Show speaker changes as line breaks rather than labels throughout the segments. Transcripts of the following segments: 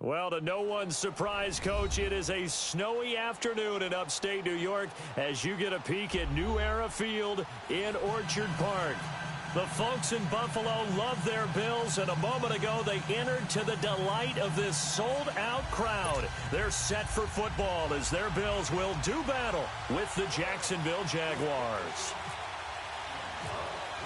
Well, to no one's surprise, Coach, it is a snowy afternoon in upstate New York as you get a peek at New Era Field in Orchard Park. The folks in Buffalo love their Bills, and a moment ago they entered to the delight of this sold-out crowd. They're set for football as their Bills will do battle with the Jacksonville Jaguars.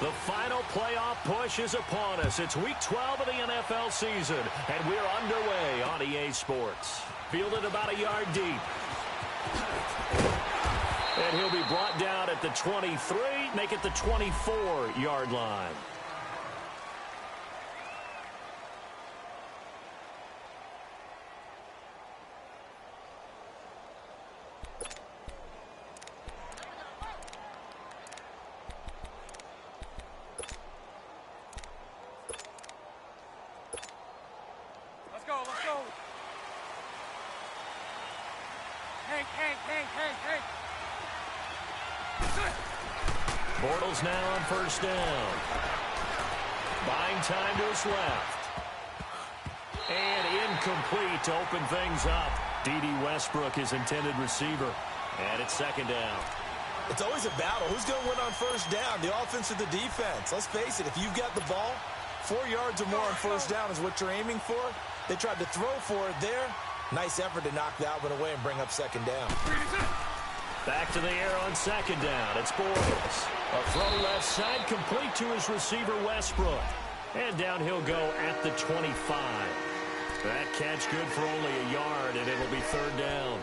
The final playoff push is upon us. It's Week 12 of the NFL season, and we're underway on EA Sports. Fielded about a yard deep. And he'll be brought down at the 23, make it the 24-yard line. Bortles now on first down. Buying time to his left. And incomplete to open things up. D.D. Westbrook, his intended receiver. And it's second down.
It's always a battle. Who's going to win on first down, the offense or the defense? Let's face it, if you've got the ball, 4 yards or more on first down is what you're aiming for. They tried to throw for it there. Nice effort to knock that one away and bring up second down.
Back to the air on second down. It's Bortles. A throw left side complete to his receiver, Westbrook. And down he'll go at the 25. That catch good for only a yard, and it'll be third down.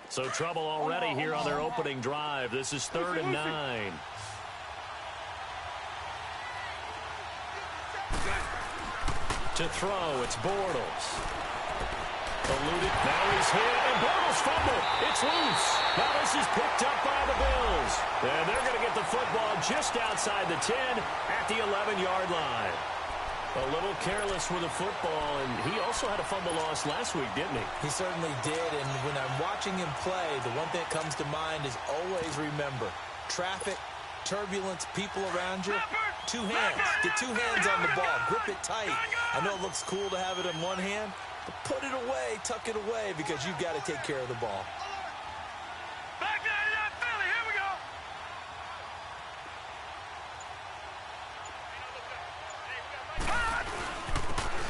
So trouble already here on their opening drive. This is 3rd and 9. To throw, it's Bortles. Eluded, now he's hit, and Bortles fumble. It's loose. Now this is picked up by the Bills. And they're going to get the football just outside the 10 at the 11-yard line. A little careless with the football, and he also had a fumble loss last week, didn't he?
He certainly did, and when I'm watching him play, the one thing that comes to mind is always remember, traffic, turbulence, people around you, 2 hands. Get 2 hands on the ball. Grip it tight. I know it looks cool to have it in one hand, but put it away, tuck it away, because you've got to take care of the ball.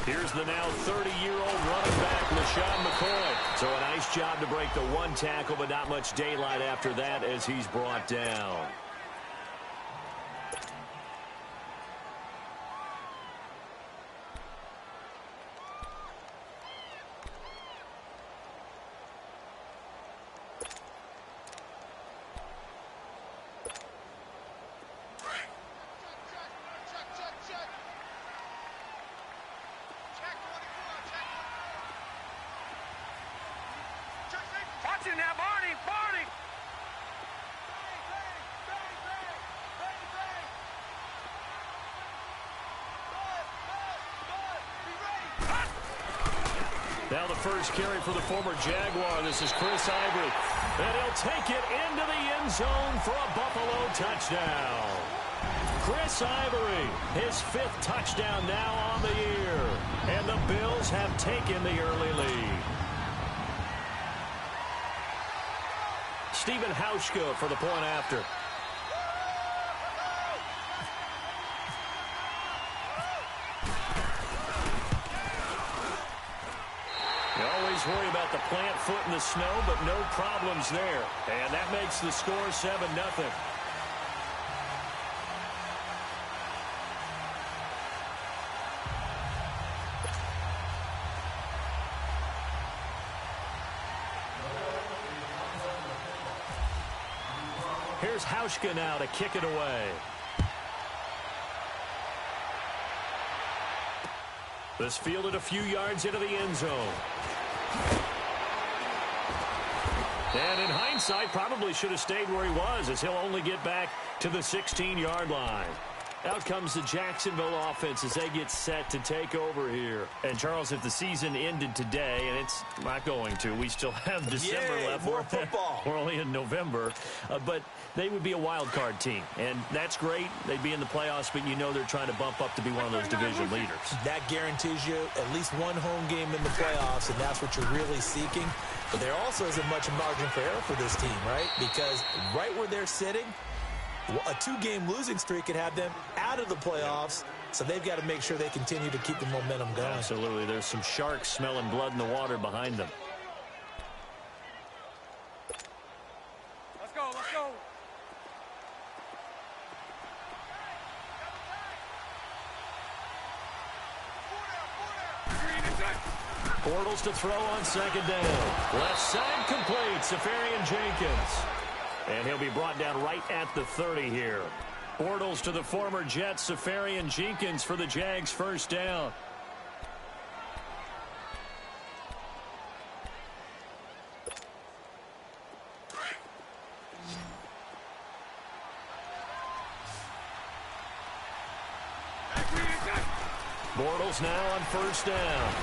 Here's the now 30-year-old running back, LaShawn McCoy. So a nice job to break the one tackle, but not much daylight after that as he's brought down. Now the first carry for the former Jaguar. This is Chris Ivory. And he'll take it into the end zone for a Buffalo touchdown. Chris Ivory, his 5th touchdown now on the year. And the Bills have taken the early lead. Stephen Hauschka for the point after. Worry about the plant foot in the snow, but no problems there. And that makes the score 7-0. Here's Hauschka now to kick it away. This fielded a few yards into the end zone. And in hindsight, probably should have stayed where he was, as he'll only get back to the 16-yard line. Out comes the Jacksonville offense as they get set to take over here. And, Charles, if the season ended today, and it's not going to, we still have December left.
More football.
We're only in November. But they would be a wild card team. And that's great. They'd be in the playoffs, but you know they're trying to bump up to be one of those division leaders.
That guarantees you at least one home game in the playoffs, and that's what you're really seeking. But there also isn't much margin for error for this team, right? Because right where they're sitting, a 2-game losing streak could have them out of the playoffs, so they've got to make sure they continue to keep the momentum going.
Absolutely. There's some sharks smelling blood in the water behind them.
Let's go, let's go.
Bortles to throw on second down. Left side complete. Safarian Jenkins. And he'll be brought down right at the 30 here. Bortles to the former Jet, Safarian Jenkins for the Jags first down. Bortles now on first down.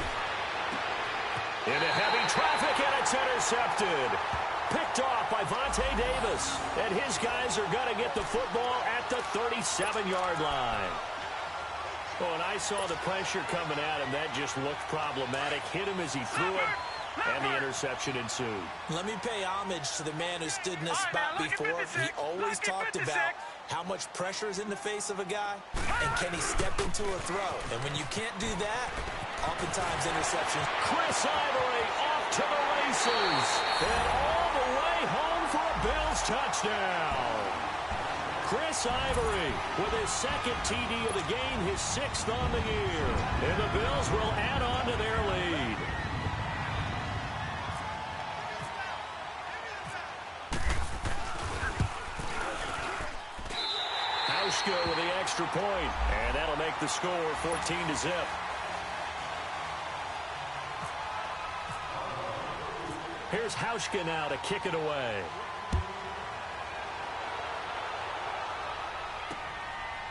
Into heavy traffic, and it's intercepted. Picked off by Vontae Davis. And his guys are going to get the football at the 37-yard line. Oh, and I saw the pressure coming at him. That just looked problematic. Hit him as he threw it, and the interception ensued.
Let me pay homage to the man who stood in this spot before. He always talked about how much pressure is in the face of a guy, and can he step into a throw. And when you can't do that, oftentimes interception.
Chris Ivory off to the races. And all the way home for a Bills touchdown. Chris Ivory with his second TD of the game, his 6th on the year. And the Bills will add on to their lead. Hauschka with the extra point, and that'll make the score 14-0. Here's Hauschka now to kick it away.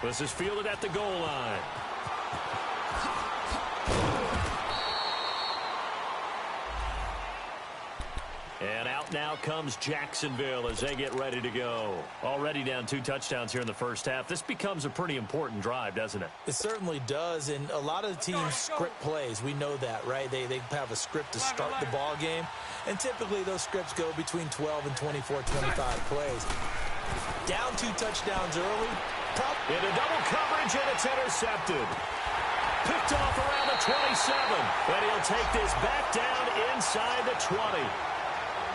This is fielded at the goal line. And out now comes Jacksonville as they get ready to go. Already down 2 touchdowns here in the first half. This becomes a pretty important drive, doesn't it?
It certainly does, and a lot of the teams script plays. We know that, right? They have a script to start the ball game, and typically those scripts go between 12 and 24, 25 plays. Down 2 touchdowns early.
Into double coverage, and it's intercepted. Picked off around the 27, and he'll take this back down inside the 20.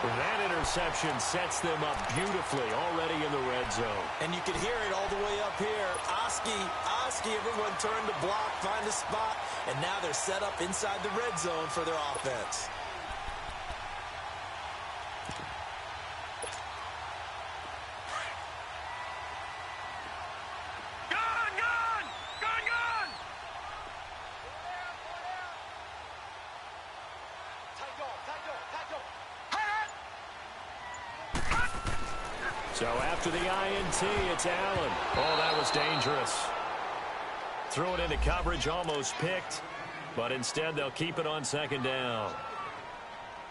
That interception sets them up beautifully already in the red zone.
And you can hear it all the way up here. Oski, everyone turned to block, find a spot, and now they're set up inside the red zone for their offense.
So after the INT, it's Allen. Oh, that was dangerous. Threw it into coverage, almost picked. But instead, they'll keep it on second down.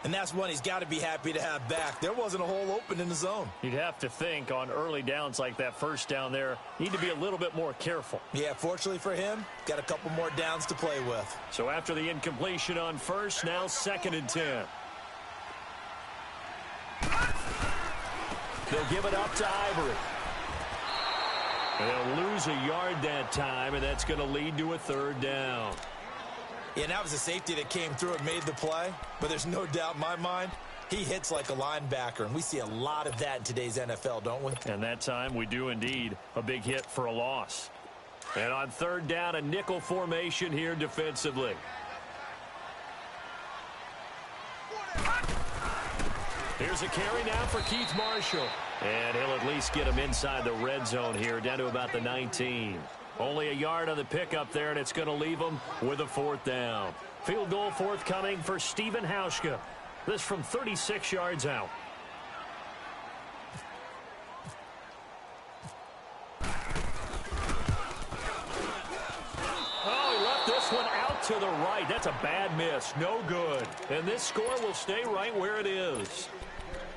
And that's one he's got to be happy to have back. There wasn't a hole open in the zone.
You'd have to think on early downs like that first down there, need to be a little bit more careful.
Yeah, fortunately for him, got a couple more downs to play with.
So after the incompletion on first, now 2nd and 10. They'll give it up to Ivory. And they'll lose a yard that time, and that's going to lead to a 3rd down.
Yeah, and that was a safety that came through and made the play. But there's no doubt in my mind, he hits like a linebacker. And we see a lot of that in today's NFL, don't we?
And that time, we do indeed. A big hit for a loss. And on 3rd down, a nickel formation here defensively. Here's a carry now for Keith Marshall. And he'll at least get him inside the red zone here, down to about the 19. Only a yard on the pickup there, and it's going to leave him with a 4th down. Field goal forthcoming for Stephen Hauschka. This from 36 yards out. to the right. That's a bad miss. No good. And this score will stay right where it is.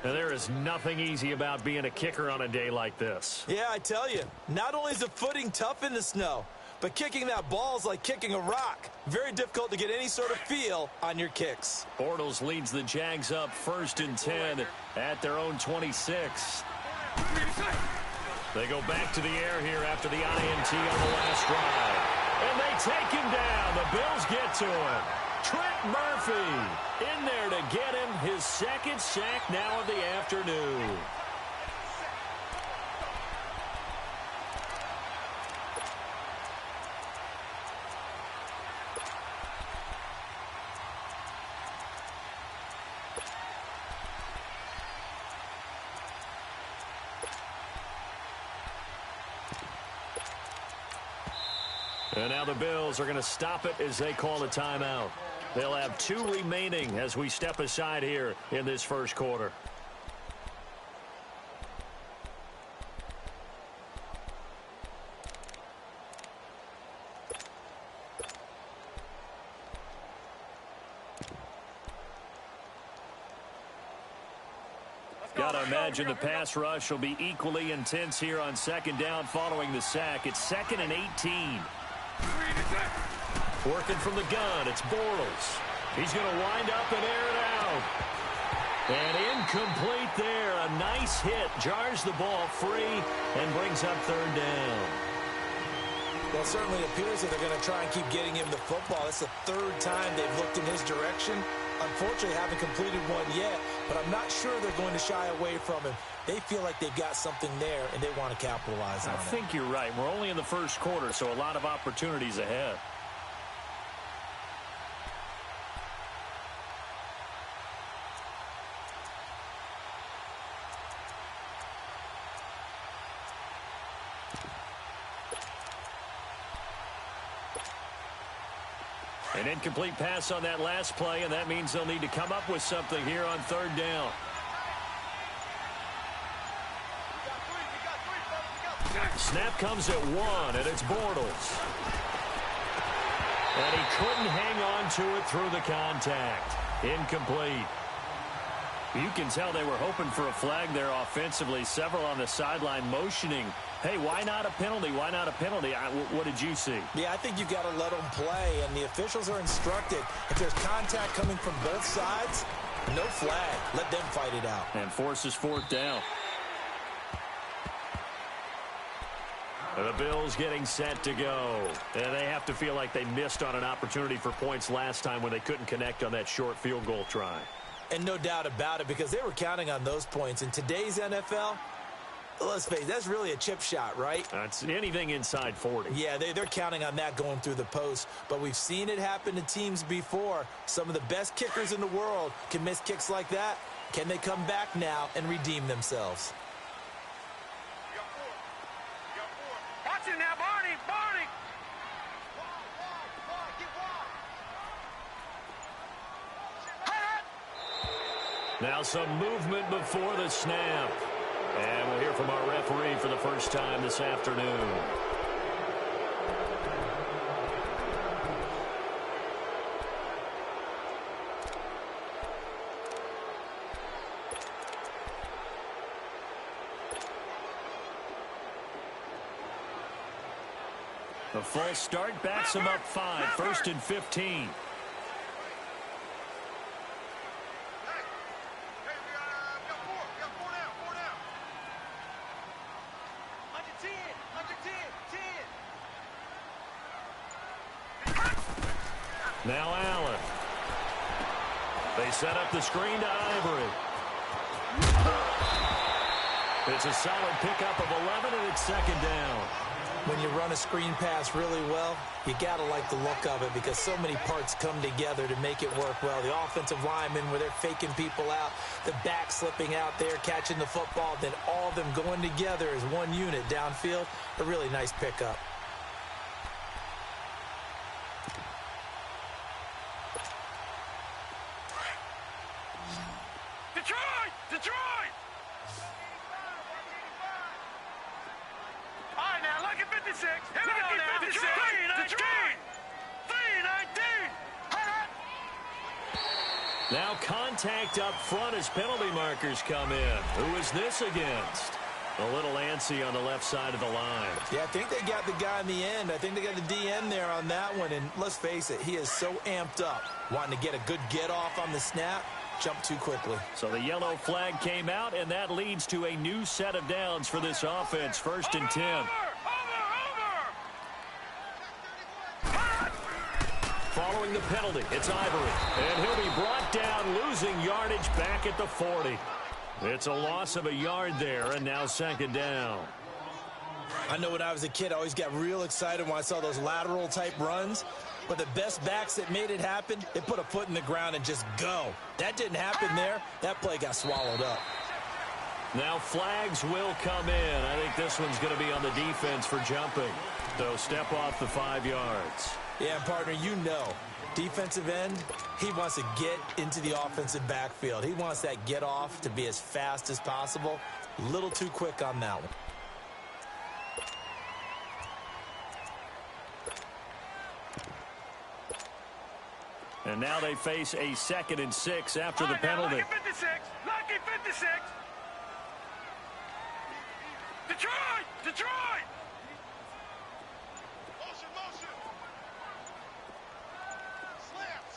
And there is nothing easy about being a kicker on a day like this.
Yeah, I tell you, not only is the footing tough in the snow, but kicking that ball is like kicking a rock. Very difficult to get any sort of feel on your kicks.
Bortles leads the Jags up 1st and 10 at their own 26. They go back to the air here after the INT on the last drive. And they take him down. The Bills get to him. Trent Murphy in there to get him his 2nd sack now of the afternoon. And now the Bills are going to stop it as they call a timeout. They'll have 2 remaining as we step aside here in this first quarter. Got to imagine the pass rush will be equally intense here on 2nd down following the sack. It's 2nd and 18. Working from the gun, it's Bortles. He's going to wind up and air it out. And incomplete there. A nice hit. Jars the ball free and brings up 3rd down.
Well, it certainly appears that they're going to try and keep getting him the football. It's the 3rd time they've looked in his direction. Unfortunately, haven't completed one yet, but I'm not sure they're going to shy away from him. They feel like they've got something there, and they want to capitalize on it.
I think you're right. We're only in the first quarter, so a lot of opportunities ahead. An incomplete pass on that last play, and that means they'll need to come up with something here on 3rd down. Snap comes at 1, and it's Bortles. And he couldn't hang on to it through the contact. Incomplete. You can tell they were hoping for a flag there offensively. Several on the sideline motioning, hey, why not a penalty? Why not a penalty? What did you see?
Yeah, I think you got to let them play, and the officials are instructed. If there's contact coming from both sides, no flag. Let them fight it out.
And forces 4th down. The Bills getting set to go. And they have to feel like they missed on an opportunity for points last time when they couldn't connect on that short field goal try.
And no doubt about it, because they were counting on those points. In today's NFL, let's face it, that's really a chip shot, right?
That's anything inside 40.
Yeah, they're counting on that going through the post. But we've seen it happen to teams before. Some of the best kickers in the world can miss kicks like that. Can they come back now and redeem themselves?
Watch it now, Barney! Barney!
Now some movement before the snap. And we'll hear from our referee for the first time this afternoon. The false start backs him up 5, 1st and 15. Now Allen. They set up the screen to Ivory. It's a solid pickup of 11, and it's 2nd down.
When you run a screen pass really well, you got to like the look of it because so many parts come together to make it work well. The offensive linemen where they're faking people out, the back slipping out there, catching the football, then all of them going together as one unit downfield. A really nice pickup.
Detroit! Detroit! All right, now, look at 56. Here we go now. Detroit! 319! 319!
Now contact up front as penalty markers come in. Who is this against? A little antsy on the left side of the line.
Yeah, I think they got the guy in the end. I think they got the DN there on that one. And let's face it, he is so amped up, wanting to get a good get-off on the snap, jump too quickly.
So the yellow flag came out, and that leads to a new set of downs for this offense. 1st and 10. Following the penalty, it's Ivory. And he'll be brought down, losing yardage back at the 40. It's a loss of a yard there, and now 2nd down.
I know when I was a kid, I always got real excited when I saw those lateral-type runs. But the best backs that made it happen, they put a foot in the ground and just go. That didn't happen there. That play got swallowed up.
Now flags will come in. I think this one's going to be on the defense for jumping. So step off the 5 yards.
Yeah, partner, you know, defensive end, he wants to get into the offensive backfield. He wants that get off to be as fast as possible. A little too quick on that one.
And now they face a 2nd and 6 after the penalty.
Lucky 56. Lucky 56. Detroit! Detroit! Motion, motion.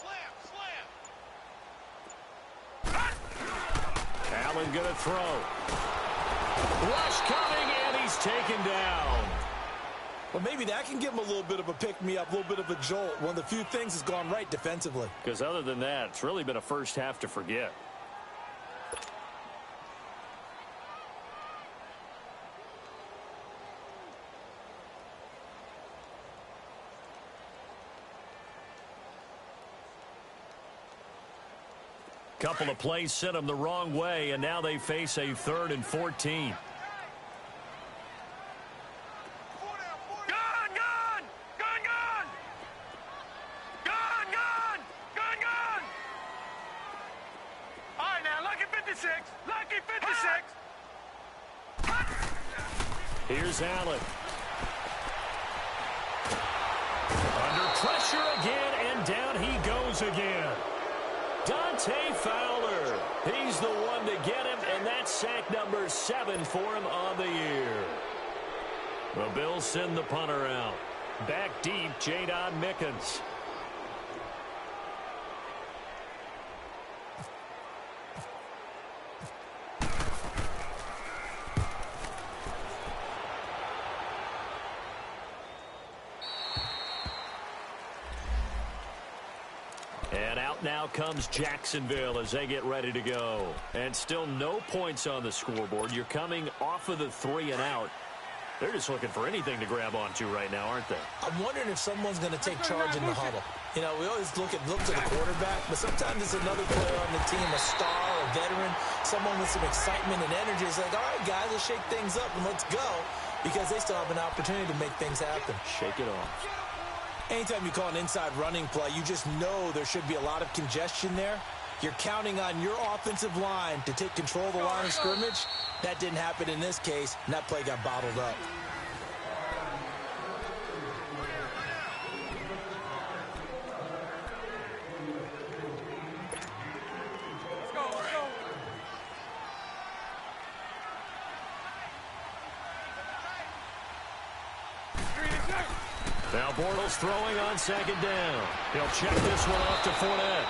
Slam,
Allen going to throw. Rush coming, and he's taken down.
Well, maybe that can give him a little bit of a pick-me-up, a little bit of a jolt. One of the few things that's gone right defensively.
Because other than that, it's really been a first half to forget. Couple of plays sent them the wrong way, and now they face a 3rd and 14. Here's Allen. Under pressure again, and down he goes again. Dante Fowler. He's the one to get him, and that's sack number 7 for him on the year. The Bills send the punter out. Back deep, Jadon Mickens. And out now comes Jacksonville as they get ready to go. And still no points on the scoreboard. You're coming off of the 3 and out. They're just looking for anything to grab onto right now, aren't they?
I'm wondering if someone's going to take charge in the huddle. You know, we always look to the quarterback, but sometimes it's another player on the team, a star, a veteran, someone with some excitement and energy. It's like, all right, guys, let's shake things up and let's go, because they still have an opportunity to make things happen.
Shake it off.
Anytime you call an inside running play, you just know there should be a lot of congestion there. You're counting on your offensive line to take control of the line of scrimmage. That didn't happen in this case, and that play got bottled up.
Now Bortles throwing on 2nd down. He'll check this one off to Fournette.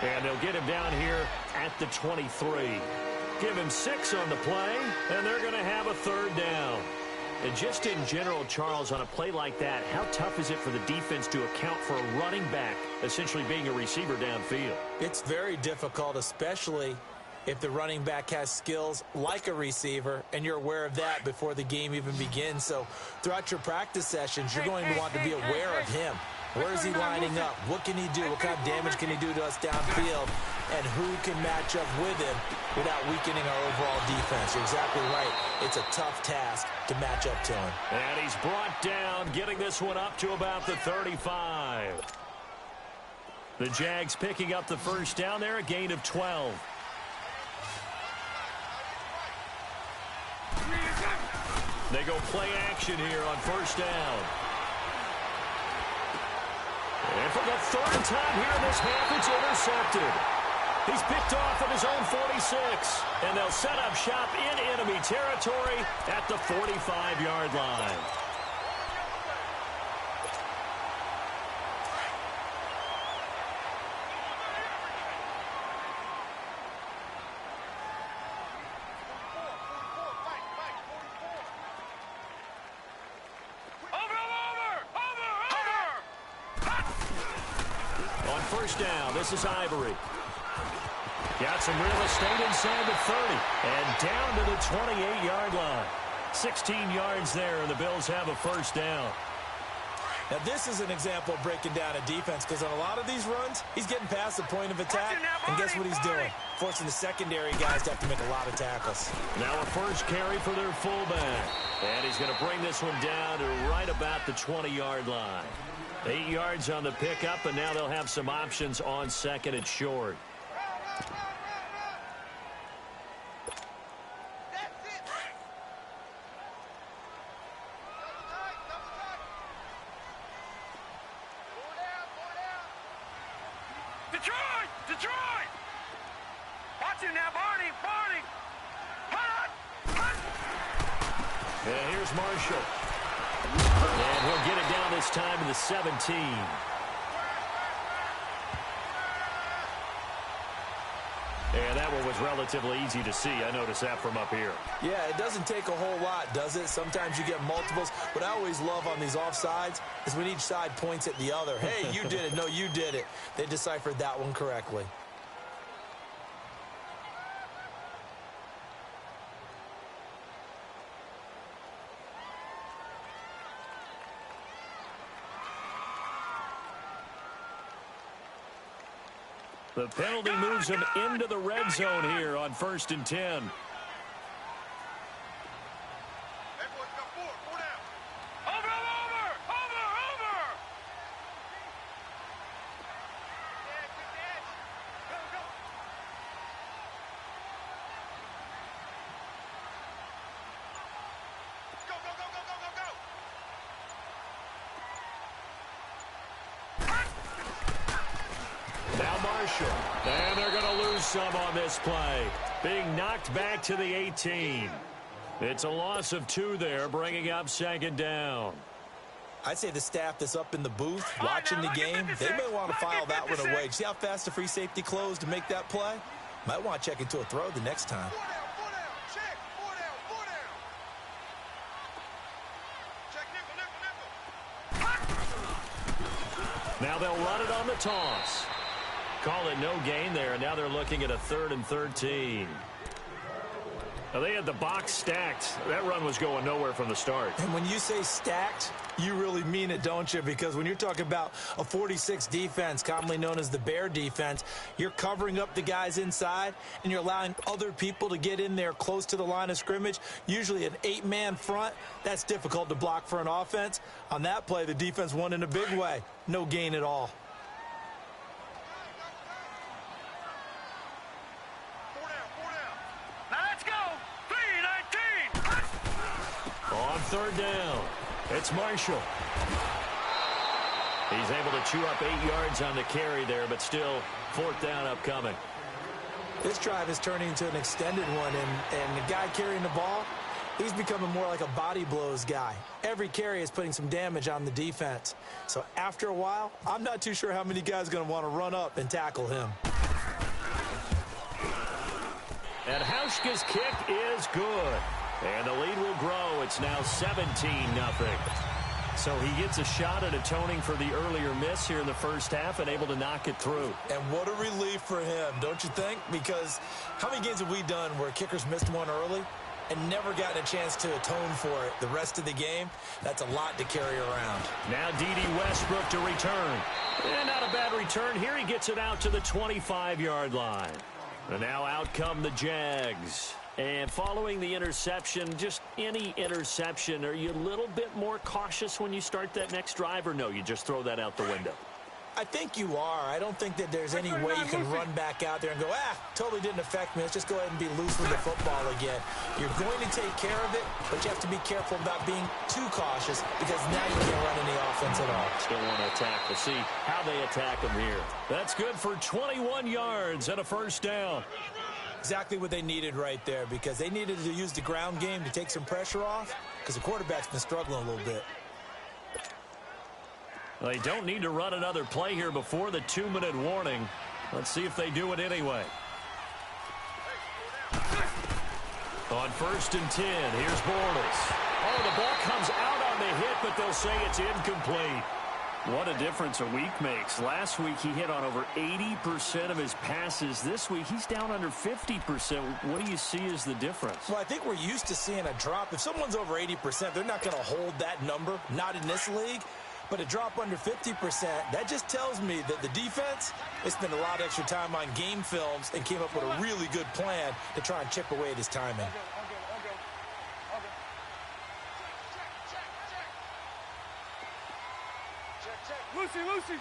And they'll get him down here at the 23. Give him 6 on the play, and they're going to have a 3rd down. And just in general, Charles, on a play like that, how tough is it for the defense to account for a running back essentially being a receiver downfield?
It's very difficult, especially if the running back has skills like a receiver, and you're aware of that before the game even begins. So throughout your practice sessions, you're going to want to be aware of him. Where is he lining up? What can he do? What kind of damage can he do to us downfield? And who can match up with him without weakening our overall defense? You're exactly right. It's a tough task to match up to him.
And he's brought down, getting this one up to about the 35. The Jags picking up the 1st down there, a gain of 12. They go play action here on 1st down. And for the 3rd time here in this half, it's intercepted. He's picked off at his own 46. And they'll set up shop in enemy territory at the 45-yard line. On first down, this is Ivory. Got some real estate inside the 30 and down to the 28-yard line. 16 yards there, and the Bills have a first down.
Now, this is an example of breaking down a defense because on a lot of these runs, he's getting past the point of attack, and guess what he's doing? Forcing the secondary guys to have to make a lot of tackles.
Now a first carry for their fullback. And he's going to bring this one down to right about the 20-yard line. 8 yards on the pickup, and now they'll have some options on second and short.
Detroit! Watch it now, Barney!
And here's Marshall. And he'll get it down this time to the 17. And that one was relatively easy to see. I noticed that from up here.
Yeah, it doesn't take a whole lot, does it? Sometimes you get multiples. What I always love on these offsides is when each side points at the other. Hey, you did it. No, you did it. They deciphered that one correctly.
The penalty moves him into the red zone here on 1st and 10.
That boy's got four down. Over! Yeah, quick catch. Go.
Now Marshall. And they're going to lose some on this play. Being knocked back to the 18. It's a loss of 2 there, bringing up 2nd down.
I'd say the staff that's up in the booth watching the game, they may want to file that one away. See how fast the free safety closed to make that play? Might want to check into a throw the next time.
4 down. Check. 4 down. Check nickel.
Now they'll run it on the toss. Call it no gain there, and now they're looking at a 3rd and 13. Now they had the box stacked. That run was going nowhere from the start.
And when you say stacked, you really mean it, don't you? Because when you're talking about a 46 defense, commonly known as the Bear defense, you're covering up the guys inside, and you're allowing other people to get in there close to the line of scrimmage, usually an 8-man front. That's difficult to block for an offense. On that play, the defense won in a big way. No gain at all.
4 down. Now let's go. 3-19.
On 3rd down, it's Marshall. He's able to chew up 8 yards on the carry there, but still 4th down upcoming.
This drive is turning into an extended one, and the guy carrying the ball, he's becoming more like a body blows guy. Every carry is putting some damage on the defense. So after a while, I'm not too sure how many guys are going to want to run up and tackle him.
And Hauschka's kick is good. And the lead will grow. It's now 17-0. So he gets a shot at atoning for the earlier miss here in the first half and able to knock it through.
And what a relief for him, don't you think? Because how many games have we done where kickers missed one early and never gotten a chance to atone for it the rest of the game? That's a lot to carry around.
Now D.D. Westbrook to return. And not a bad return. Here he gets it out to the 25-yard line. And now out come the Jags. And following the interception, just any interception, are you a little bit more cautious when you start that next drive, or no, you just throw that out the window?
I think you are. I don't think that there's any way you can run back out there and go, totally didn't affect me. Let's just go ahead and be loose with the football again. You're going to take care of it, but you have to be careful about being too cautious because now you can't run any offense at all.
Still want to attack. We'll see how they attack them here. That's good for 21 yards and a first down.
Exactly what they needed right there because they needed to use the ground game to take some pressure off because the quarterback's been struggling a little bit.
They don't need to run another play here before the 2-minute warning. Let's see if they do it anyway. On 1st and 10, here's Bortles. Oh, the ball comes out on the hit, but they'll say it's incomplete. What a difference a week makes. Last week, he hit on over 80% of his passes. This week, he's down under 50%. What do you see as the difference?
Well, I think we're used to seeing a drop. If someone's over 80%, they're not going to hold that number, not in this league. But a drop under 50%, that just tells me that the defense has spent a lot of extra time on game films and came up with a really good plan to try and chip away at his timing.
Lucy.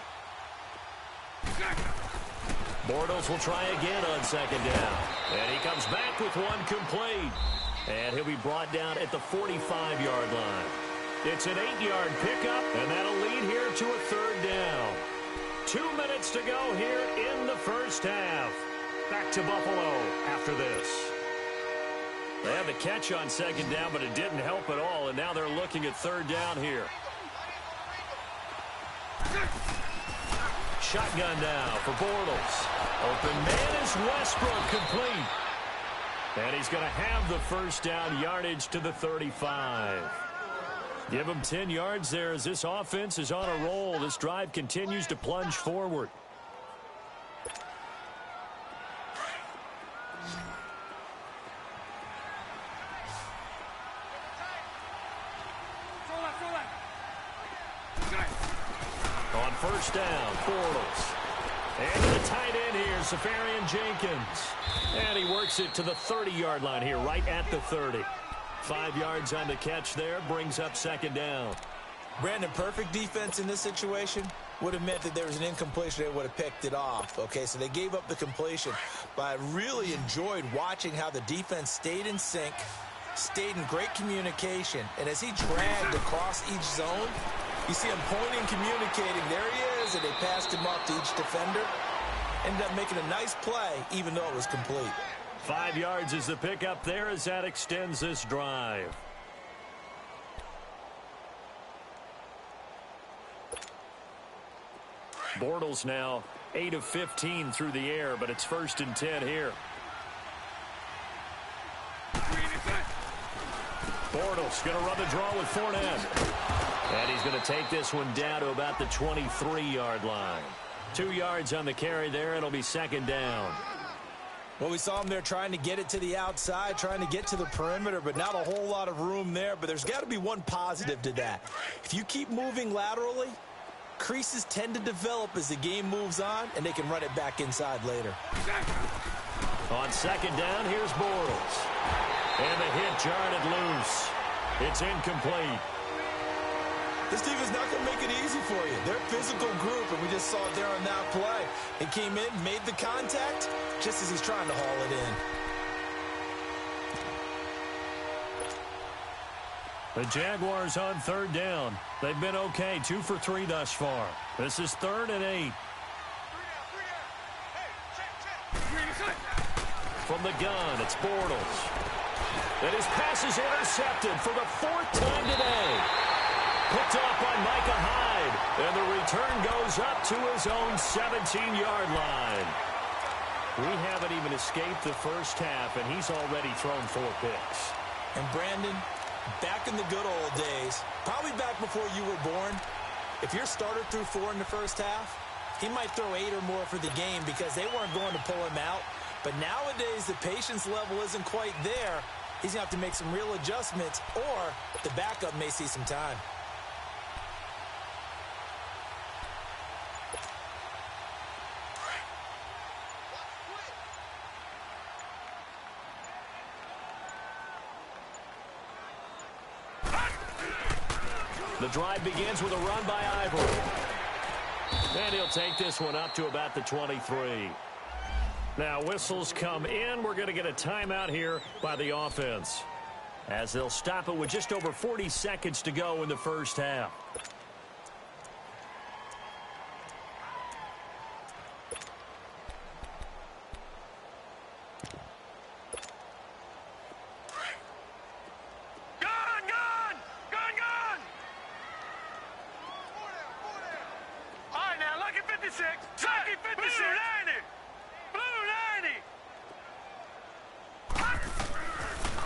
Bortles will try again on 2nd down. And he comes back with one complete. And he'll be brought down at the 45-yard line. It's an 8-yard pickup, and that'll lead here to a 3rd down. 2 minutes to go here in the first half. Back to Buffalo after this. They had the catch on 2nd down, but it didn't help at all, and now they're looking at 3rd down here. Shotgun now for Bortles. Open man is Westbrook, complete. And he's going to have the first down, yardage to the 35. Give him 10 yards there as this offense is on a roll. This drive continues to plunge forward. On 1st down, Bortles. And to the tight end here, Safarian Jenkins. And he works it to the 30-yard line here, right at the 30. 5 yards on the catch there, brings up 2nd down.
Brandon, perfect defense in this situation would have meant that there was an incompletion. They would have picked it off. Okay, so they gave up the completion. But I really enjoyed watching how the defense stayed in sync, stayed in great communication. And as he dragged across each zone, you see him pointing, communicating. There he is, and they passed him up to each defender. Ended up making a nice play, even though it was complete.
5 yards is the pickup there as that extends this drive. Bortles now 8 of 15 through the air, but it's 1st and 10 here. Bortles going to run the draw with Fournette. And he's going to take this one down to about the 23-yard line. 2 yards on the carry there. It'll be 2nd down.
Well, we saw him there trying to get it to the outside, trying to get to the perimeter, but not a whole lot of room there. But there's got to be one positive to that. If you keep moving laterally, creases tend to develop as the game moves on, and they can run it back inside later.
On 2nd down, here's Bortles. And the hit jarred it loose. It's incomplete.
This defense is not going to make it easy for you. They're a physical group, and we just saw it there on that play. It came in, made the contact, just as he's trying to haul it in.
The Jaguars on 3rd down. They've been okay, 2 for 3 thus far. This is 3rd and 8. From the gun, it's Bortles. And his pass is intercepted for the 4th time today. Picked off by Micah Hyde. And the return goes up to his own 17-yard line. We haven't even escaped the first half, and he's already thrown 4 picks.
And Brandon, back in the good old days, probably back before you were born, if your starter threw 4 in the first half, he might throw 8 or more for the game because they weren't going to pull him out. But nowadays, the patience level isn't quite there. He's going to have to make some real adjustments, or the backup may see some time.
The drive begins with a run by Ivory. And he'll take this one up to about the 23. Now whistles come in. We're going to get a timeout here by the offense, as they'll stop it with just over 40 seconds to go in the first half.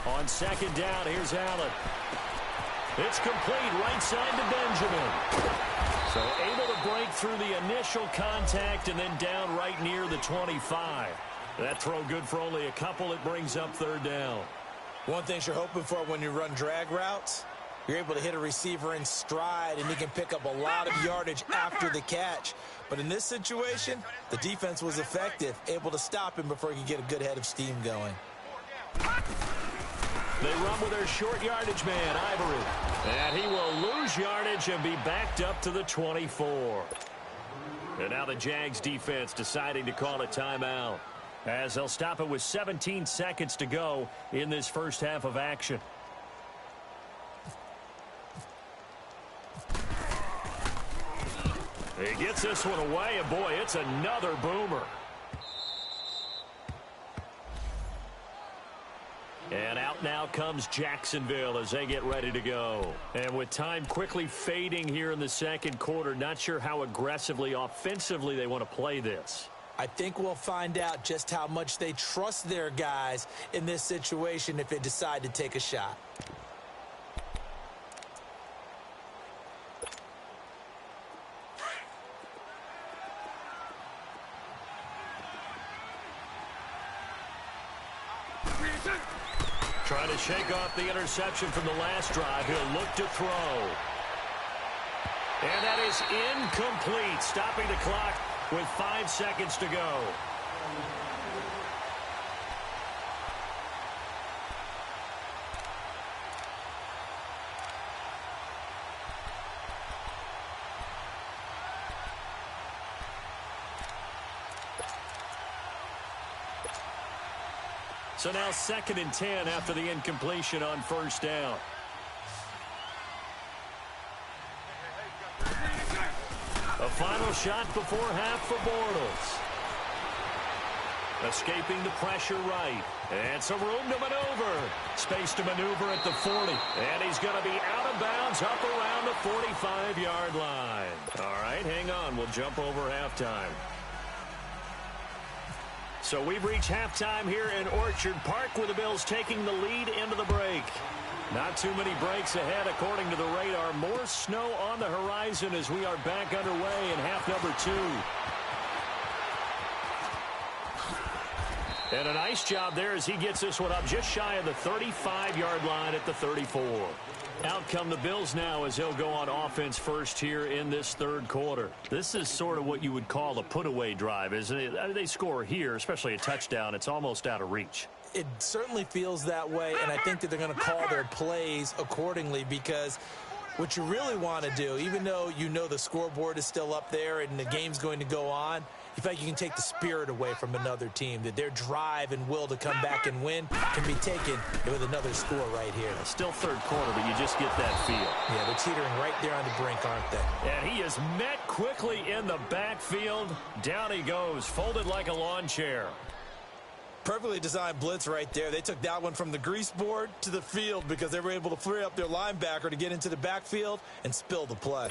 On second down, here's Allen. It's complete right side to Benjamin. So able to break through the initial contact and then down right near the 25. That throw good for only a couple. It brings up third down.
One thing you're hoping for when you run drag routes, you're able to hit a receiver in stride, and he can pick up a lot of yardage after the catch. But in this situation, the defense was effective, able to stop him before he could get a good head of steam going.
They run with their short yardage man, Ivory. And he will lose yardage and be backed up to the 24. And now the Jags defense deciding to call a timeout, as they'll stop it with 17 seconds to go in this first half of action. He gets this one away, and boy, it's another boomer. And out now comes Jacksonville as they get ready to go. And with time quickly fading here in the second quarter, not sure how aggressively, offensively they want to play this.
I think we'll find out just how much they trust their guys in this situation if they decide to take a shot.
Trying to shake off the interception from the last drive. He'll look to throw. And that is incomplete, stopping the clock with 5 seconds to go. So now 2nd and 10 after the incompletion on first down. A final shot before half for Bortles. Escaping the pressure right. And some room to maneuver. Space to maneuver at the 40. And he's going to be out of bounds up around the 45-yard line. All right, hang on. We'll jump over halftime. So we've reached halftime here in Orchard Park, with the Bills taking the lead into the break. Not too many breaks ahead according to the radar. More snow on the horizon as we are back underway in half number 2. And a nice job there as he gets this one up just shy of the 35-yard line at the 34. Out come the Bills now as they'll go on offense first here in this third quarter. This is sort of what you would call a put-away drive, isn't it? They score here, especially a touchdown. It's almost out of reach.
It certainly feels that way, and I think that they're going to call their plays accordingly, because what you really want to do, even though you know the scoreboard is still up there and the game's going to go on, you feel like you can take the spirit away from another team, that their drive and will to come back and win can be taken with another score right here.
Still third quarter, but you just get that feel.
Yeah, they're teetering right there on the brink, aren't they?
And he is met quickly in the backfield. Down he goes, folded like a lawn chair.
Perfectly designed blitz right there. They took that one from the grease board to the field because they were able to free up their linebacker to get into the backfield and spill the play.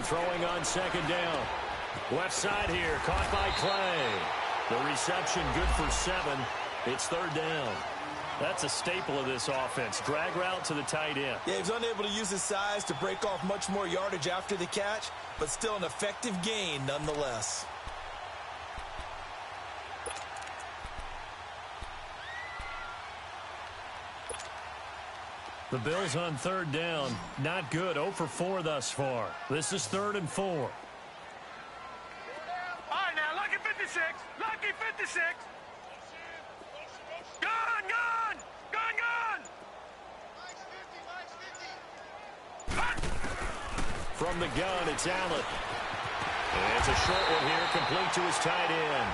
Throwing on second down. Left side here, caught by Clay. The reception good for 7. It's third down. That's a staple of this offense. Drag route to the tight end.
Yeah, he was unable to use his size to break off much more yardage after the catch, but still an effective gain nonetheless.
The Bills on third down. Not good. 0 for 4 thus far. This is 3rd and 4.
All right, now, lucky 56. Lucky 56. Gun, gun. Gun, gun. Nice 50, nice 50.
From the gun, it's Allen. And it's a short one here, complete to his tight end.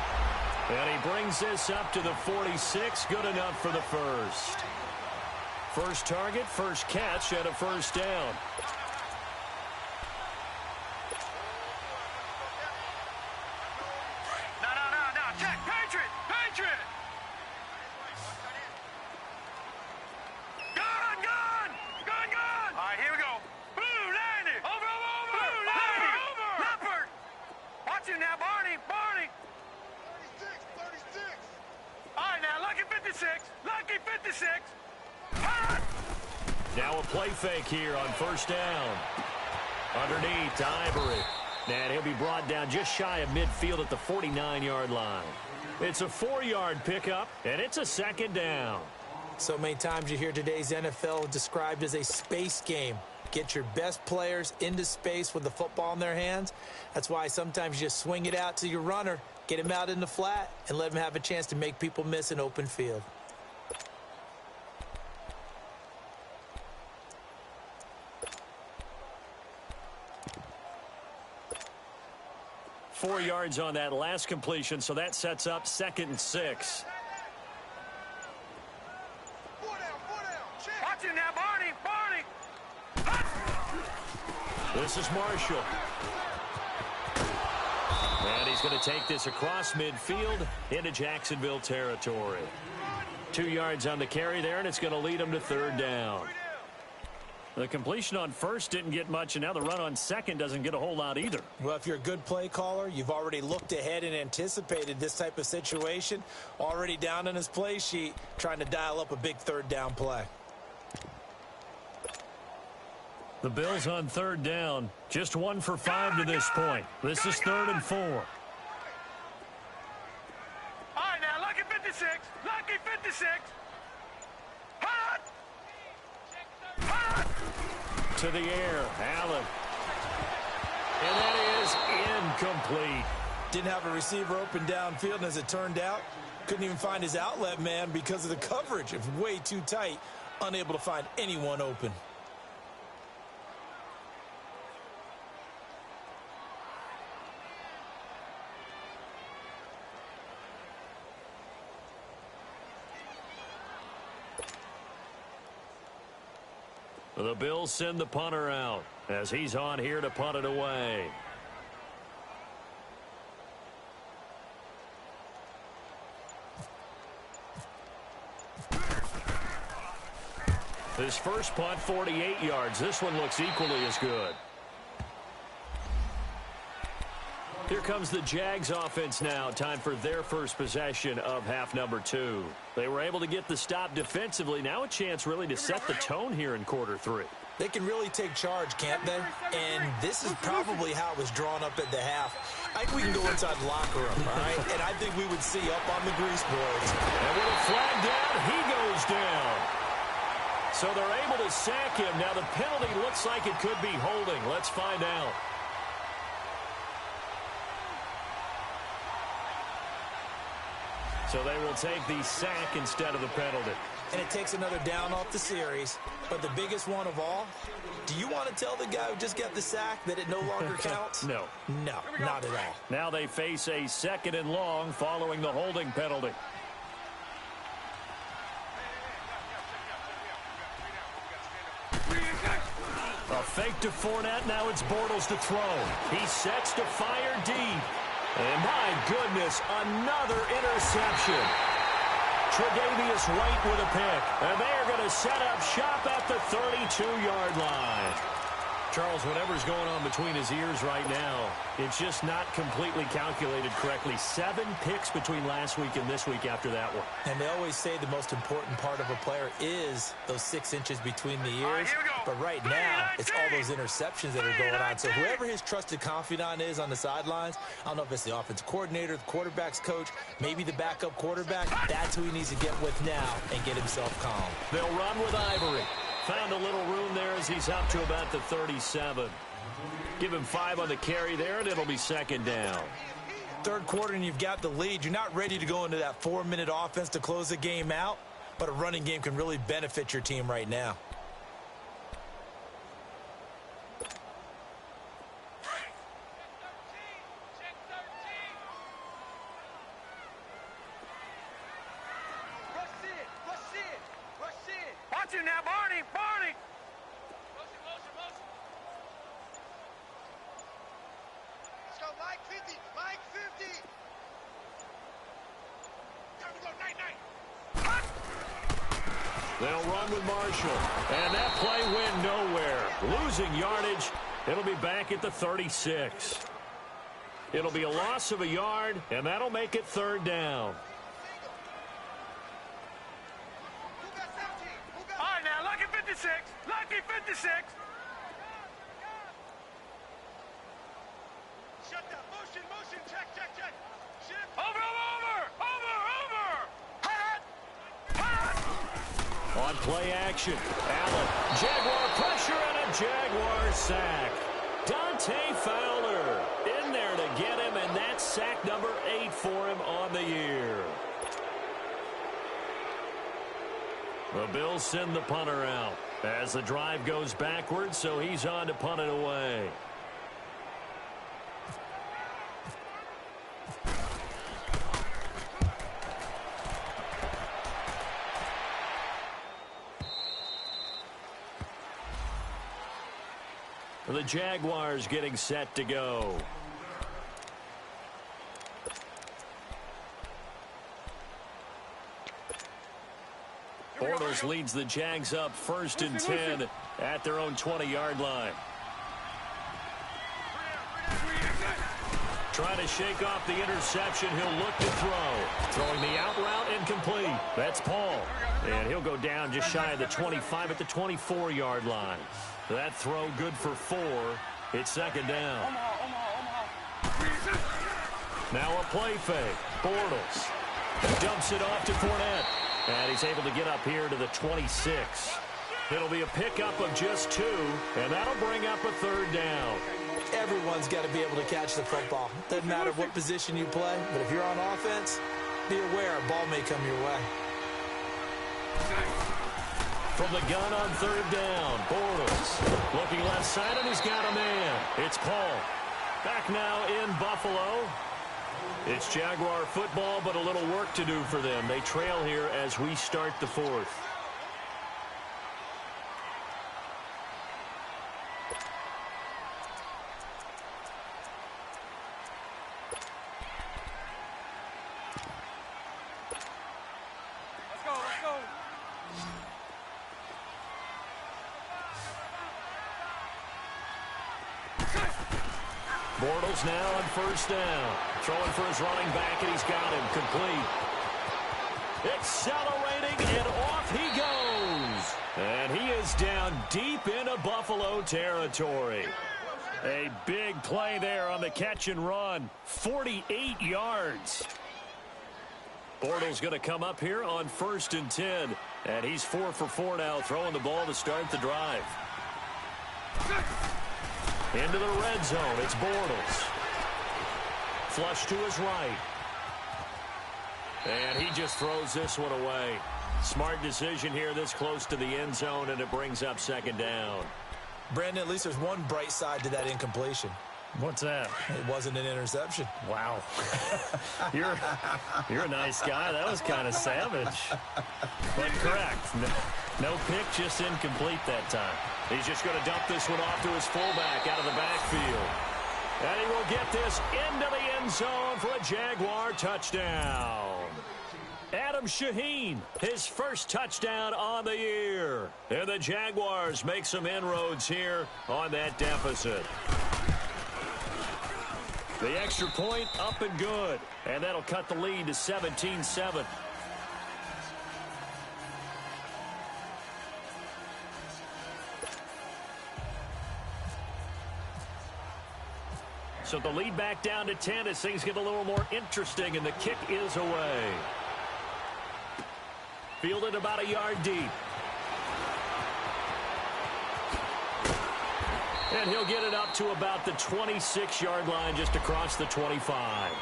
And he brings this up to the 46. Good enough for the first. First target, first catch, and a first down.
No. Check. Patriot. Patriot. Gun, gun. Gun, gun. All right, here we go. Blue, landed. Over. Blue, landed. Over. Leopard. Watch him now, Barney. 36. All right, now, lucky 56. Lucky 56.
Now a play fake here on first down. Underneath to Ivory. And he'll be brought down just shy of midfield at the 49-yard line. It's a 4-yard pickup, and it's a second down.
So many times you hear today's NFL described as a space game. Get your best players into space with the football in their hands. That's why sometimes you just swing it out to your runner, get him out in the flat, and let him have a chance to make people miss an open field.
Four yards on that last completion, so that sets up 2nd and 6.
Four down. Check. Watch him now, Barney.
This is Marshall. And he's going to take this across midfield into Jacksonville territory. 2 yards on the carry there, and it's going to lead him to 3rd down. The completion on first didn't get much, and now the run on second doesn't get a whole lot either.
Well, if you're a good play caller, you've already looked ahead and anticipated this type of situation. Already down on his play sheet, trying to dial up a big 3rd down play.
The Bills on 3rd down. Just 1 for 5 to this point. This is 3rd and 4.
All right, now, lucky 56. Lucky 56. Hot.
To the air, Allen. And that is incomplete.
Didn't have a receiver open downfield, and as it turned out, couldn't even find his outlet man because of the coverage. It was way too tight, unable to find anyone open.
The Bills send the punter out as he's on here to punt it away. His first punt, 48 yards. This one looks equally as good. Here comes the Jags offense now. Time for their first possession of half number 2. They were able to get the stop defensively. Now a chance really to set the tone here in quarter 3.
They can really take charge, can't they? And this is probably how it was drawn up at the half. I think we can go inside the locker room, all right? And I think we would see up on the grease boards.
And with a flag down, he goes down. So they're able to sack him. Now the penalty looks like it could be holding. Let's find out. So they will take the sack instead of the penalty.
And it takes another down off the series. But the biggest one of all, do you want to tell the guy who just got the sack that it no longer counts?
No.
No, not at all.
Now they face a 2nd and long following the holding penalty. A fake to Fournette. Now it's Bortles to throw. He sets to fire deep. And my goodness, another interception. Tre'Davious White with a pick. And they are going to set up shop at the 32-yard line. Charles, whatever's going on between his ears right now, it's just not completely calculated correctly. 7 picks between last week and this week after that one.
And they always say the most important part of a player is those 6 inches between the ears. But right now, it's all those interceptions that are going on. So whoever his trusted confidant is on the sidelines, I don't know if it's the offensive coordinator, the quarterback's coach, maybe the backup quarterback, that's who he needs to get with now and get himself calm.
They'll run with Ivory. Found a little room there as he's up to about the 37. Give him 5 on the carry there, and it'll be second down.
Third quarter, and you've got the lead. You're not ready to go into that 4-minute offense to close the game out, but a running game can really benefit your team right now.
Watch him now, Barney! Barney! Let's go, Mike 50! Mike 50! Time to go, night!
They'll run with Marshall. And that play went nowhere. Losing yardage. It'll be back at the 36. It'll be a loss of a yard, and that'll make it third down.
All right, now, Lucky 56. Lucky 56. Shut down. Motion. Check. Shift. Over.
On play action, Allen. Jaguar pressure and a Jaguar sack. Dante Fowler in there to get him, and that's sack number 8 for him on the year. The Bills send the punter out as the drive goes backwards, so he's on to punt it away. The Jaguars getting set to go. Bortles leads the Jags up 1st and 10 at their own 20-yard line. Trying to shake off the interception. He'll look to throw. Throwing the out route incomplete. That's Paul. And he'll go down just shy of the 25 at the 24-yard line. That throw good for 4. It's second down. Now a play fake. Bortles dumps it off to Fournette. And he's able to get up here to the 26. It'll be a pickup of just 2, and that'll bring up a third down.
Everyone's got to be able to catch the football. Doesn't matter what position you play, but if you're on offense, be aware a ball may come your way.
From the gun on third down, Bortles looking left side, and he's got a man. It's Paul. Back now in Buffalo. It's Jaguar football, but a little work to do for them. They trail here as we start the 4th. Bortles now on first down. Throwing for his running back, and he's got him complete. Accelerating, and off he goes. And he is down deep into Buffalo territory. A big play there on the catch and run. 48 yards. Bortles going to come up here on 1st and 10. And he's 4 for 4 now, throwing the ball to start the drive. Into the red zone, it's Bortles. Flush to his right. And he just throws this one away. Smart decision here this close to the end zone, and it brings up second down.
Brandon, at least there's one bright side to that incompletion.
What's that?
It wasn't an interception.
Wow. You're a nice guy. That was kind of savage. But correct. No pick, just incomplete that time. He's just going to dump this one off to his fullback out of the backfield. And he will get this into the end zone for a Jaguar touchdown. And Adam Shaheen, his first touchdown on the year. And the Jaguars make some inroads here on that deficit. The extra point up and good. And that'll cut the lead to 17-7. So the lead back down to 10 as things get a little more interesting, and the kick is away. Fielded about a yard deep. And he'll get it up to about the 26-yard line, just across the 25.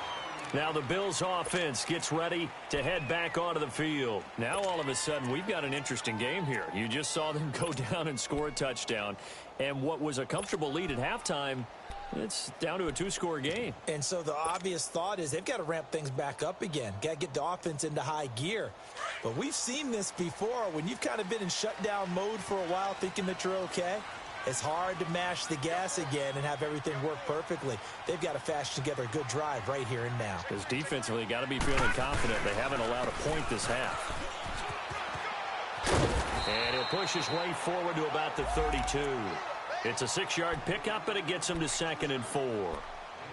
Now the Bills offense gets ready to head back onto the field. Now all of a sudden we've got an interesting game here. You just saw them go down and score a touchdown. And what was a comfortable lead at halftime, it's down to a two-score game.
And so the obvious thought is they've got to ramp things back up again. Got to get the offense into high gear. But we've seen this before. When you've kind of been in shutdown mode for a while thinking that you're okay, it's hard to mash the gas again and have everything work perfectly. They've got to fashion together a good drive right here and now.
Because defensively, got to be feeling confident. They haven't allowed a point this half. And he'll push his way forward to about the 32. It's a 6-yard pickup, and it gets him to 2nd and 4.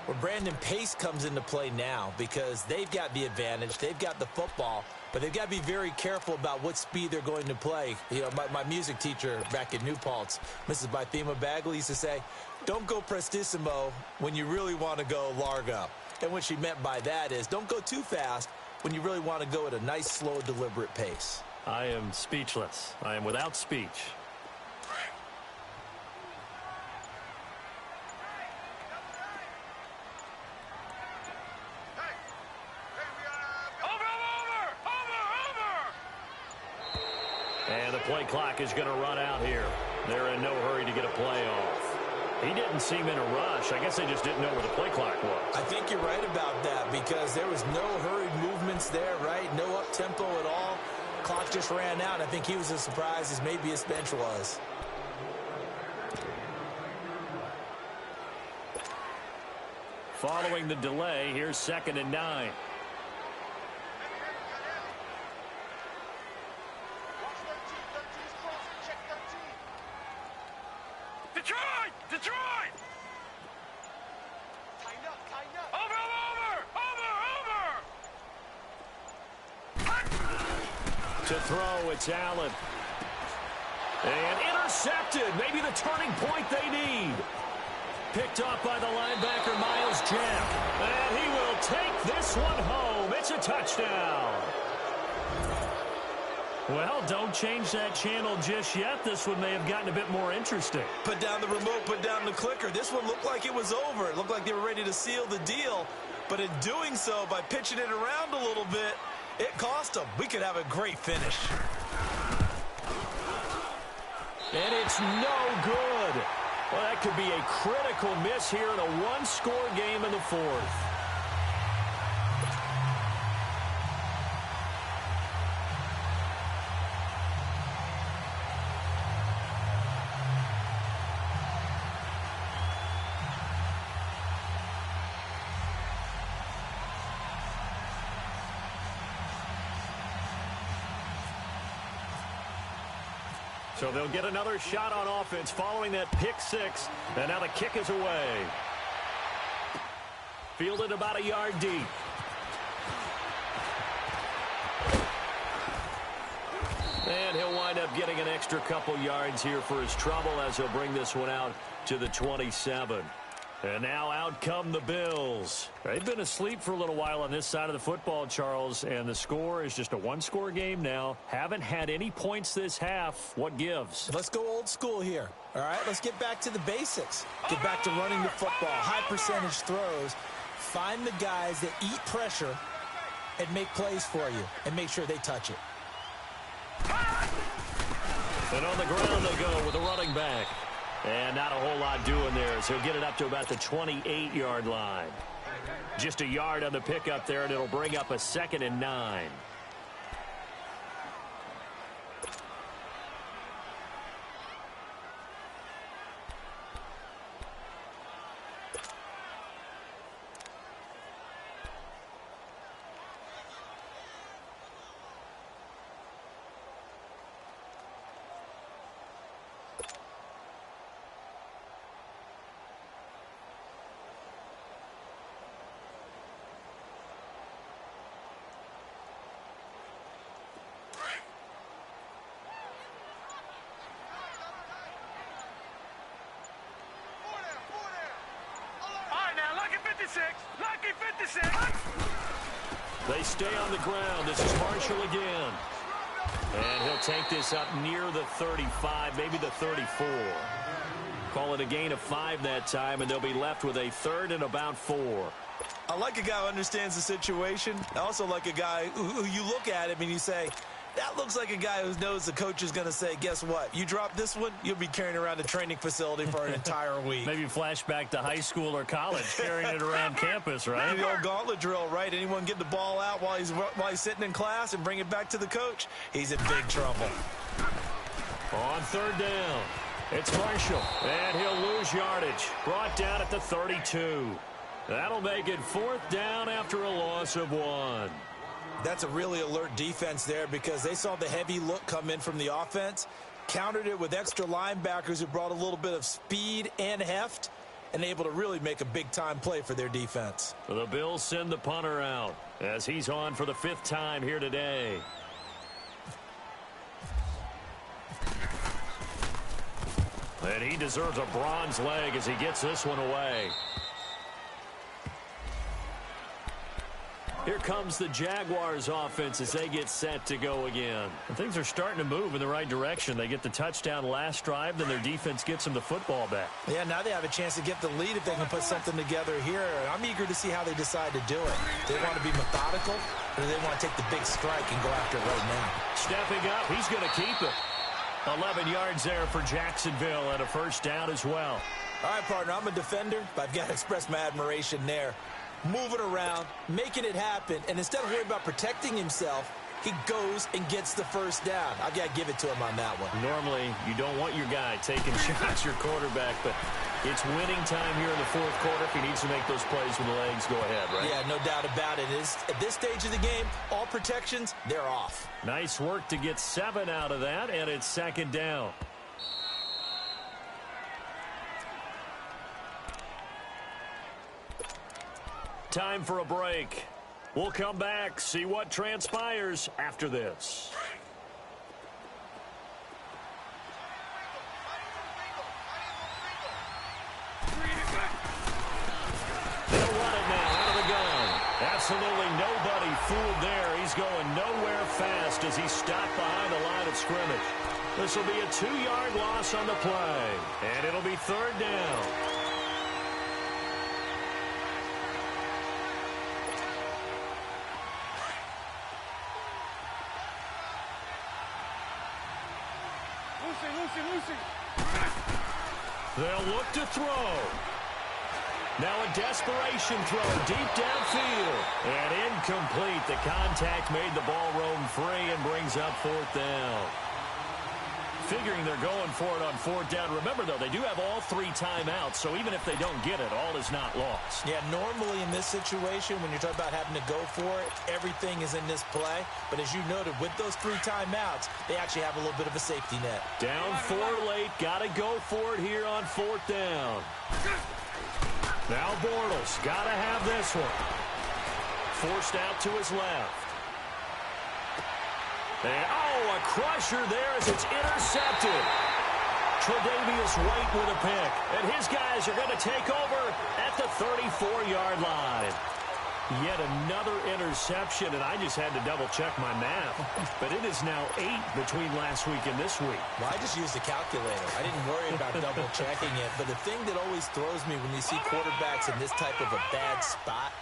Well, Brandon, pace comes into play now because they've got the advantage. They've got the football, but they've got to be very careful about what speed they're going to play. You know, my music teacher back at New Paltz, Mrs. Bythema Bagley, used to say, don't go prestissimo when you really want to go largo. And what she meant by that is don't go too fast when you really want to go at a nice, slow, deliberate pace.
I am speechless. I am without speech. And the play clock is going to run out here. They're in no hurry to get a play off. He didn't seem in a rush. I guess they just didn't know where the play clock was.
I think you're right about that because there was no hurried movements there, right? No up-tempo at all. Clock just ran out. I think he was as surprised as maybe his bench was.
Following the delay, here's 2nd and 9.
Detroit! Over!
To throw, it's Allen. And intercepted. Maybe the turning point they need. Picked up by the linebacker, Miles Jack. And he will take this one home. It's a touchdown. Well, don't change that channel just yet. This one may have gotten a bit more interesting.
Put down the remote, put down the clicker. This one looked like it was over. It looked like they were ready to seal the deal. But in doing so, by pitching it around a little bit, it cost them. We could have a great finish.
And it's no good. Well, that could be a critical miss here in a one-score game in the 4th. So they'll get another shot on offense following that pick 6. And now the kick is away. Fielded about a yard deep. And he'll wind up getting an extra couple yards here for his trouble as he'll bring this one out to the 27. And now out come the Bills. They've been asleep for a little while on this side of the football, Charles, and the score is just a one-score game now. Haven't had any points this half. What gives?
Let's go old school here. All right, let's get back to the basics. Get back to running the football, high percentage throws. Find the guys that eat pressure and make plays for you and make sure they touch it.
And on the ground they go with a running back. And not a whole lot doing there, so he'll get it up to about the 28-yard line. Just a yard on the pickup there, and it'll bring up a 2nd and 9.
56. Lucky 56.
They stay on the ground. This is Marshall again. And he'll take this up near the 35, maybe the 34. Call it a gain of 5 that time, and they'll be left with a third and about 4.
I like a guy who understands the situation. I also like a guy who you look at him and you say, that looks like a guy who knows the coach is going to say, guess what? You drop this one, you'll be carrying around a training facility for an entire week.
Maybe flashback to high school or college, carrying it around campus, right?
The old gauntlet drill, right? Anyone get the ball out while he's sitting in class and bring it back to the coach? He's in big trouble.
On third down, it's Marshall, and he'll lose yardage. Brought down at the 32. That'll make it fourth down after a loss of 1.
That's a really alert defense there because they saw the heavy look come in from the offense, countered it with extra linebackers who brought a little bit of speed and heft, and able to really make a big-time play for their defense.
The Bills send the punter out as he's on for the 5th time here today. And he deserves a bronze leg as he gets this one away. Here comes the Jaguars offense as they get set to go again. And things are starting to move in the right direction. They get the touchdown last drive, then their defense gets them the football back.
Yeah, now they have a chance to get the lead if they can put something together here. I'm eager to see how they decide to do it. Do they want to be methodical, or do they want to take the big strike and go after it right now?
Stepping up, he's going to keep it. 11 yards there for Jacksonville and a first down as well.
All right, partner, I'm a defender, but I've got to express my admiration there. Moving around, making it happen, and instead of worrying about protecting himself, he goes and gets the first down. I've got to give it to him on that one.
Normally, you don't want your guy taking shots, your quarterback, but it's winning time here in the fourth quarter. If he needs to make those plays with the legs, go ahead, right?
Yeah, no doubt about it. At this stage of the game, all protections, they're off.
Nice work to get 7 out of that, and it's second down. Time for a break. We'll come back, see what transpires after this. They'll run it now out of the gun. Absolutely nobody fooled there. He's going nowhere fast as he's stopped behind the line of scrimmage. This will be a 2-yard loss on the play, and it'll be third down. They'll look to throw. Now a desperation throw deep downfield. And incomplete. The contact made the ball roam free and brings up fourth down. Figuring they're going for it on fourth down. Remember, though, they do have all 3 timeouts, so even if they don't get it, all is not lost.
Yeah, normally in this situation, when you're talking about having to go for it, everything is in this play. But as you noted, with those 3 timeouts, they actually have a little bit of a safety net.
Down 4 late. Got to go for it here on fourth down. Now Bortles got to have this one. Forced out to his left. And, a crusher there as it's intercepted. Tre'Davious White with a pick. And his guys are going to take over at the 34-yard line. Yet another interception, and I just had to double-check my math. But it is now 8 between last week and this week.
Well, I just used a calculator. I didn't worry about double-checking it. But the thing that always throws me when you see quarterbacks in this type of a bad spot,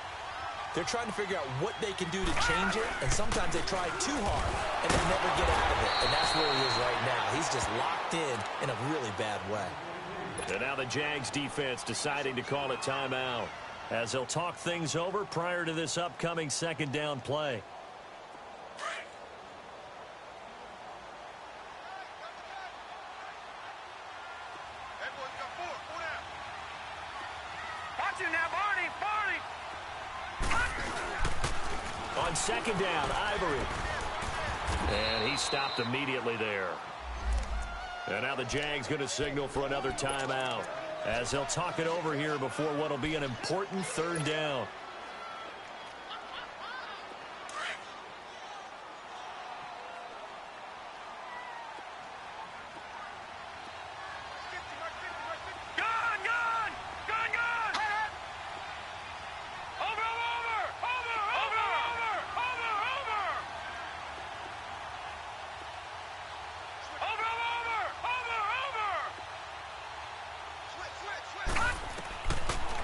they're trying to figure out what they can do to change it, and sometimes they try too hard, and they never get out of it. And that's where he is right now. He's just locked in a really bad way.
And now the Jags defense deciding to call a timeout as they'll talk things over prior to this upcoming second down play.
Watch him now, Barney.
On second down, Ivory. And he stopped immediately there. And now the Jags going to signal for another timeout as they'll talk it over here before what will be an important third down.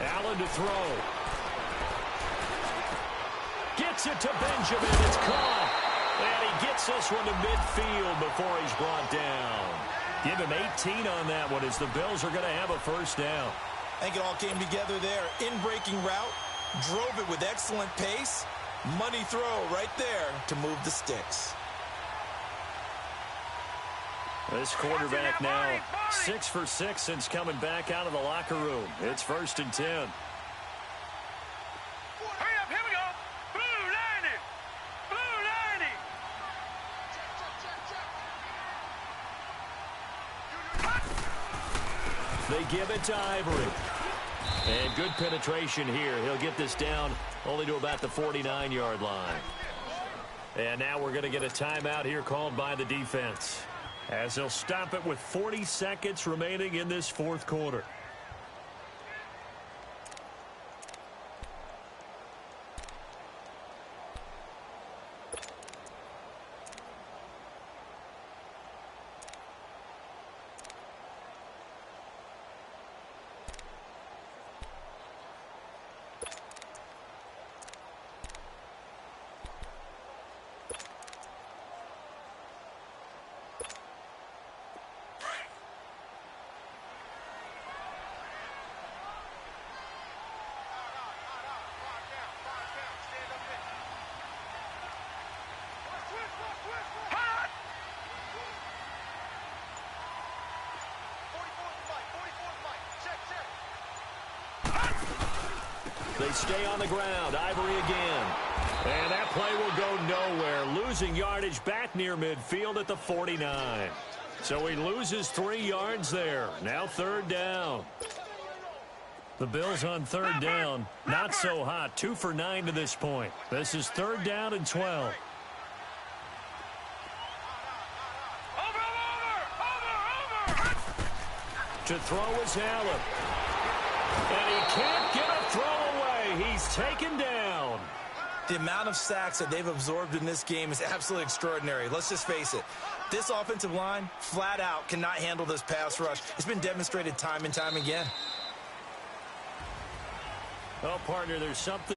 Allen to throw. Gets it to Benjamin. It's caught. And he gets this one to midfield before he's brought down. Give him 18 on that one as the Bills are going to have a first down.
I think it all came together there. In-breaking route, drove it with excellent pace. Money throw right there to move the sticks.
This quarterback now 6 for 6 since coming back out of the locker room. It's 1st and 10.
Hurry up, here we go. Blue 90. Blue 90.
They give it to Ivory. And good penetration here. He'll get this down only to about the 49-yard line. And now we're going to get a timeout here called by the defense, as they'll stop it with 40 seconds remaining in this fourth quarter. They stay on the ground. Ivory again. And that play will go nowhere. Losing yardage back near midfield at the 49. So he loses 3 yards there. Now 3rd down. The Bills on 3rd down. Not so hot. 2 for 9 to this point. This is 3rd down and 12. To throw is Allen. And he can't get a throw away. He's taken down.
The amount of sacks that they've absorbed in this game is absolutely extraordinary. Let's just face it. This offensive line, flat out, cannot handle this pass rush. It's been demonstrated time and time again.
Well, partner, there's something.